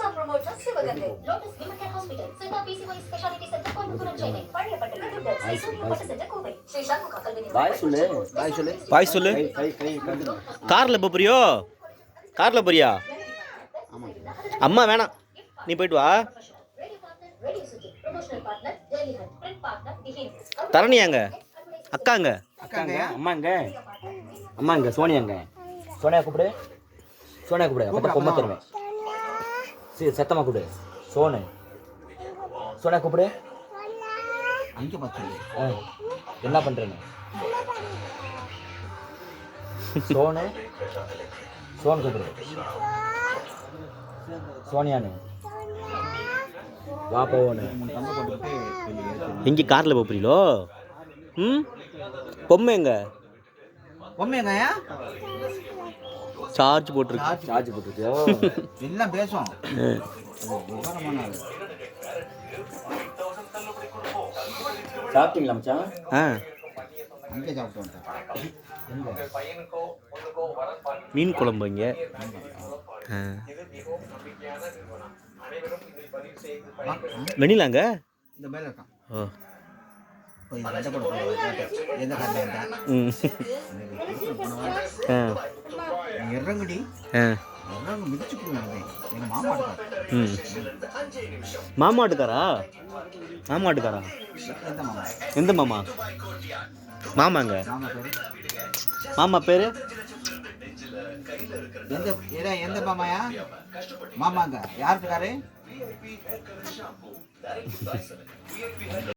promoter Sivagande, Lotus Women Care Hospital, Sita PCY Specialty Center, Coimbatore, Chennai, பழையப்பட்டு Duddal, Srisuniya Pattu Center, Kobai, Sri Shanmugha Kalvi பாய் சொல்லு பாய் சொல்லு. காரில் போறியோ? காரில் போறியா? அம்மா வேணாம், நீ போயிட்டு வா. தரணியாங்க, அக்காங்க, அக்காங்க, அம்மாங்க, அம்மாங்க, சோனியாங்க. சோனியா கூப்பிடு, சோனியா கூப்பிடு. அப்போ பொம்மை தருவேன். சரி சத்தமாக கூப்பிடு. சோனு, சோனியா கூப்பிடு. அங்கே பார்த்து என்ன பண்ணுறேன்னு சோனு, சோன் கூப்பிடு. சோனியானு வா போவோன்னு. எங்கே காரில் போறீங்களோ? ம், பொம்மை எங்க? பொம்மைங்கய்யா சார்ஜ் போட்டிருக்கு. சார்ஜ் போட்டுருக்கியோ? எல்லாம் பேசும். சாப்பிட்டீங்களா மச்சான்? ஆ, அங்கே சாப்பிட்டு வந்துட்டேன். மீன் குழம்பு இங்கே. வெண்ணிலாங்க. இந்த மேலே இருக்கான். ஓ, போய் சண்டை போட போகிறேன். எந்த கண்ணில் இருந்தா ம், ஆ, இறங்குடி, ஆ, இறங்கு மிதிச்சு போடுவேன். எங்கள் மாமா இருக்கார். ம். மாமாட்டுக்காரா? மாமாட்டுக்காரா? எந்த மாமா? எந்த மாமா? மாமாங்க. மாமா பேர் மாமா பேர் எந்த மாமாயா? மாமாங்க யார் இருக்காரு?